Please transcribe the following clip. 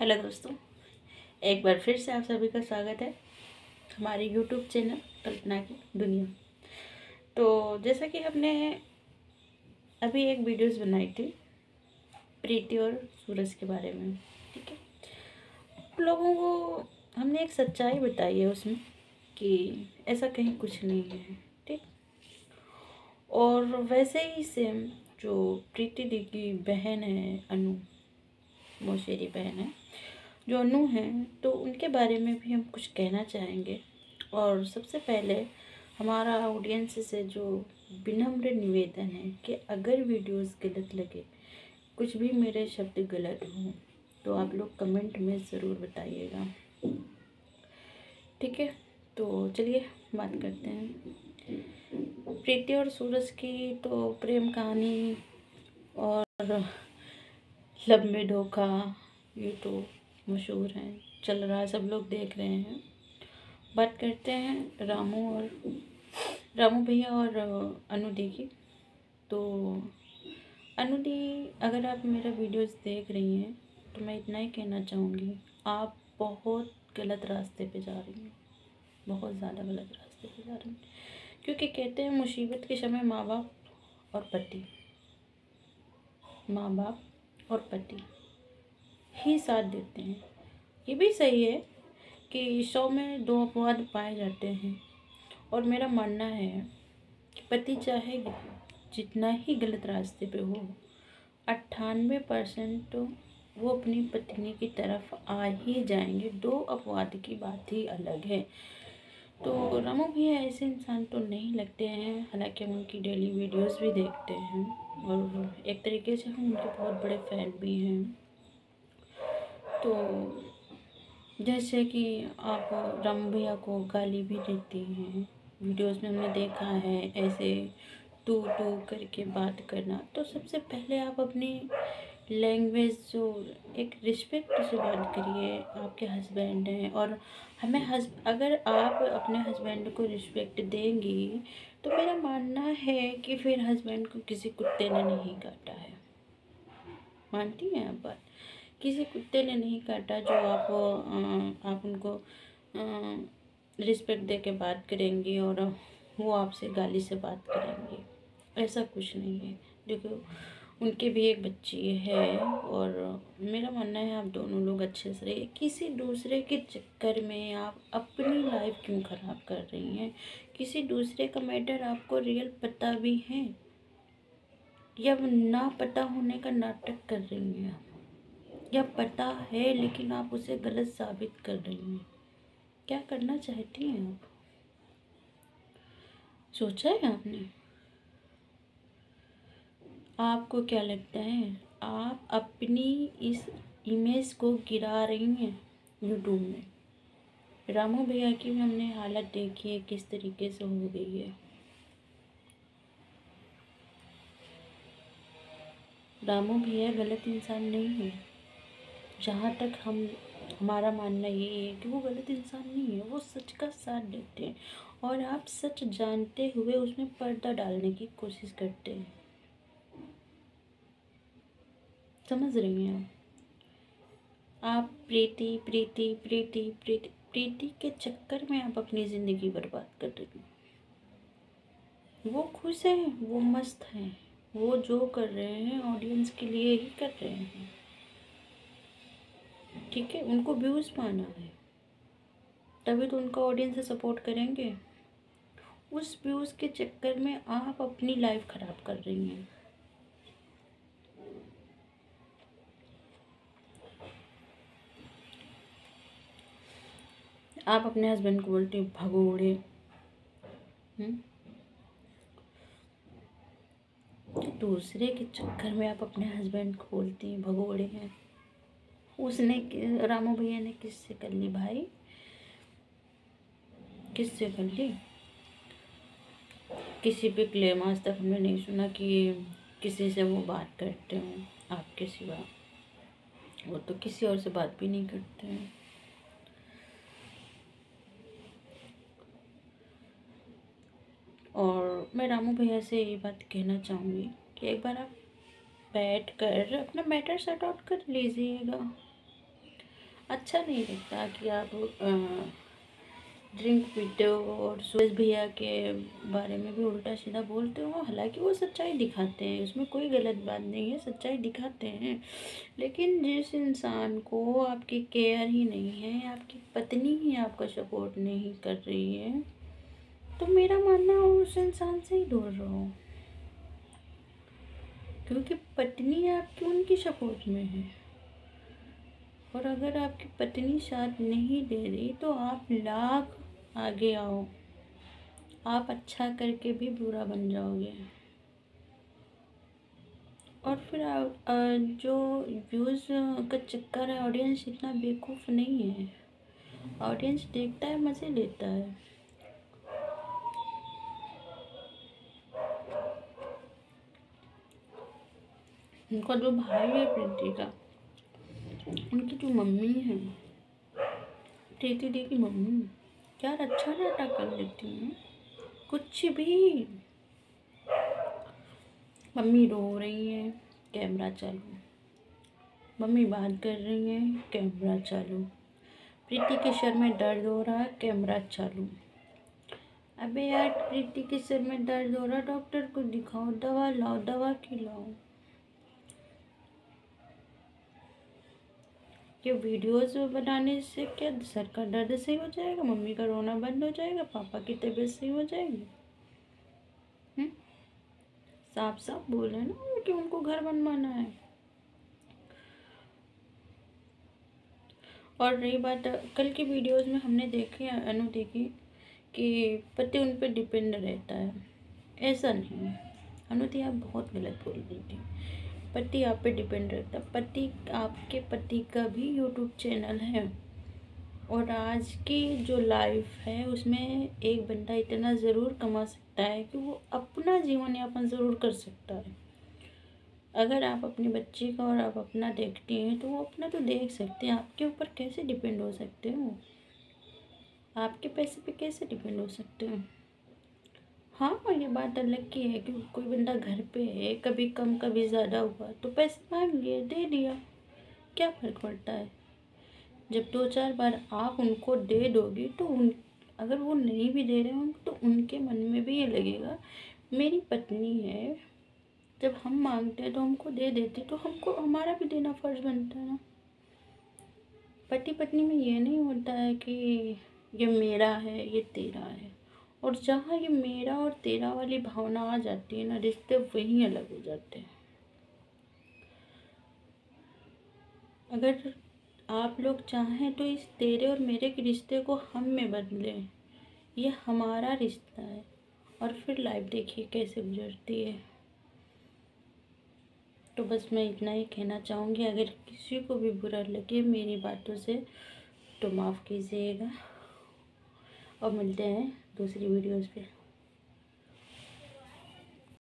Hello दोस्तों, एक बार फिर से आप सभी का स्वागत है हमारे यूट्यूब चैनल कल्पना की दुनिया। तो जैसा कि हमने अभी एक वीडियोस बनाई थी प्रीति और सूरज के बारे में, ठीक है। आप लोगों को हमने एक सच्चाई बताई है उसमें कि ऐसा कहीं कुछ नहीं है, ठीक। और वैसे ही सेम जो प्रीति दी की बहन है अनु, मौसेरी बहन है जो अनु हैं, तो उनके बारे में भी हम कुछ कहना चाहेंगे। और सबसे पहले हमारा ऑडियंस से जो विनम्र निवेदन है कि अगर वीडियोस गलत लगे, कुछ भी मेरे शब्द गलत हों, तो आप लोग कमेंट में ज़रूर बताइएगा, ठीक है। तो चलिए बात करते हैं प्रीति और सूरज की। तो प्रेम कहानी और लब में धोखा ये तो मशहूर है, चल रहा है, सब लोग देख रहे हैं। बात करते हैं रामू भैया और अनुदी की। तो अनुदी, अगर आप मेरा वीडियोस देख रही हैं तो मैं इतना ही कहना चाहूँगी, आप बहुत गलत रास्ते पे जा रही हैं, बहुत ज़्यादा गलत रास्ते पे जा रही हैं। क्योंकि कहते हैं मुसीबत के समय माँ बाप और पति ही साथ देते हैं। ये भी सही है कि 100 में 2 अपवाद पाए जाते हैं। और मेरा मानना है कि पति चाहे जितना ही गलत रास्ते पे हो, 98% तो वो अपनी पत्नी की तरफ आ ही जाएंगे। 2 अपवाद की बात ही अलग है। तो रामू भैया ऐसे इंसान तो नहीं लगते हैं, हालांकि हम उनकी डेली वीडियोस भी देखते हैं और एक तरीके से हम उनके बहुत बड़े फ़ैन भी हैं। तो जैसे कि आप रामू भैया को गाली भी देती हैं, वीडियोस में हमने देखा है ऐसे तू करके बात करना। तो सबसे पहले आप अपनी लैंग्वेज जो एक रिस्पेक्ट से बात करिए। आपके हस्बैंड हैं और अगर आप अपने हस्बैंड को रिस्पेक्ट देंगी तो मेरा मानना है कि फिर हस्बैंड को किसी कुत्ते ने नहीं काटा है। मानती हैं आप बात? किसी कुत्ते ने नहीं काटा जो आप उनको रिस्पेक्ट दे के बात करेंगी और वो आपसे गाली से बात करेंगी, ऐसा कुछ नहीं है। देखो, उनके भी एक बच्ची है और मेरा मानना है आप दोनों लोग अच्छे से रहिए। किसी दूसरे के चक्कर में आप अपनी लाइफ क्यों ख़राब कर रही हैं? किसी दूसरे का मैटर आपको रियल पता भी है या ना पता होने का नाटक कर रही हैं आप, या पता है लेकिन आप उसे गलत साबित कर रही हैं? क्या करना चाहती हैं आप? सोचा है आपने? आपको क्या लगता है आप अपनी इस इमेज को गिरा रही हैं यूट्यूब में? रामू भैया की भी हमने हालत देखी है किस तरीके से हो गई है। रामू भैया गलत इंसान नहीं है, जहाँ तक हमारा मानना ये है कि वो गलत इंसान नहीं है, वो सच का साथ देते हैं और आप सच जानते हुए उसमें पर्दा डालने की कोशिश करते हैं। समझ रही हैं आप? प्रीति प्रीति प्रीति प्रीति प्रीति के चक्कर में आप अपनी ज़िंदगी बर्बाद कर रही हैं। वो खुश हैं, वो मस्त हैं, वो जो कर रहे हैं ऑडियंस के लिए ही कर रहे हैं, ठीक है। उनको व्यूज़ पाना है, तभी तो उनका ऑडियंस से सपोर्ट करेंगे। उस व्यूज़ के चक्कर में आप अपनी लाइफ ख़राब कर रही हैं। आप अपने हस्बैंड को बोलते हैं भगोड़े, दूसरे के चक्कर में आप अपने हस्बैंड को बोलती हैं भगोड़े हैं। रामू भैया ने किससे कर ली भाई? किससे कर ली? किसी पे क्लेम आज तक हमने नहीं सुना कि किसी से वो बात करते हो आपके सिवा। वो तो किसी और से बात भी नहीं करते हैं। और मैं रामू भैया से ये बात कहना चाहूँगी कि एक बार आप बैठ कर अपना मैटर सॉर्ट आउट कर लीजिएगा। अच्छा नहीं लगता कि आप ड्रिंक पीते हो और सुरेश भैया के बारे में भी उल्टा सीधा बोलते हो। हालांकि वो सच्चाई दिखाते हैं, उसमें कोई गलत बात नहीं है, सच्चाई दिखाते हैं। लेकिन जिस इंसान को आपकी केयर ही नहीं है, आपकी पत्नी ही आपका सपोर्ट नहीं कर रही है, तो मेरा मानना है उस इंसान से ही दूर रहो। क्योंकि पत्नी आपकी उनकी सपोर्ट में है, और अगर आपकी पत्नी साथ नहीं दे रही तो आप लाख आगे आओ, आप अच्छा करके भी बुरा बन जाओगे। और फिर जो व्यूज़ का चक्कर है, ऑडियंस इतना बेवकूफ़ नहीं है। ऑडियंस देखता है, मज़े लेता है। उनका जो भाई है प्रीति का, उनकी जो मम्मी है, प्रीति दी की मम्मी, यार अच्छा नाटक कर लेती हैं, कुछ भी। मम्मी रो रही है, कैमरा चालू। मम्मी बात कर रही है, कैमरा चालू। प्रीति के सर में दर्द हो रहा है, कैमरा चालू। अबे यार, प्रीति के सर में दर्द हो रहा, डॉक्टर को दिखाओ, दवा लाओ, दवा खिलाओ। ये वीडियोस बनाने से क्या सर का दर्द सही हो जाएगा, मम्मी का रोना बंद हो जाएगा, पापा की तबीयत सही हो जाएगी? साफ साफ बोले ना कि उनको घर बनवाना है। और रही बात कल की वीडियोस में, हमने देखे, अनु देखी कि पति उन पर डिपेंड रहता है। ऐसा नहीं है अनुति, आप बहुत गलत बोल रही थी। पति आप पे डिपेंड रहता है। पति, आपके पति का भी यूट्यूब चैनल है, और आज की जो लाइफ है उसमें एक बंदा इतना ज़रूर कमा सकता है कि वो अपना जीवन यापन ज़रूर कर सकता है। अगर आप अपने बच्चे का और आप अपना देखती हैं तो वो अपना तो देख सकते हैं, आपके ऊपर कैसे डिपेंड हो सकते हो? आपके पैसे पे कैसे डिपेंड हो सकते हो? हाँ, ये बात अलग की है कि कोई बंदा घर पे है, कभी कम कभी ज़्यादा हुआ तो पैसे मांग लिए, दे दिया, क्या फ़र्क पड़ता है? जब 2-4 बार आप उनको दे दोगी तो अगर वो नहीं भी दे रहे होंगे तो उनके मन में भी ये लगेगा, मेरी पत्नी है, जब हम मांगते हैं तो हमको दे देती, तो हमको हमारा भी देना फ़र्ज बनता है ना। पति पत्नी में ये नहीं होता है कि ये मेरा है, ये तेरा है। और जहाँ ये मेरा और तेरा वाली भावना आ जाती है ना, रिश्ते वहीं अलग हो जाते हैं। अगर आप लोग चाहें तो इस तेरे और मेरे के रिश्ते को हम में बदलें, ये हमारा रिश्ता है। और फिर लाइफ देखिए कैसे गुजरती है। तो बस मैं इतना ही कहना चाहूँगी, अगर किसी को भी बुरा लगे मेरी बातों से तो माफ़ कीजिएगा, और मिलते हैं दूसरी वीडियोज़ पे।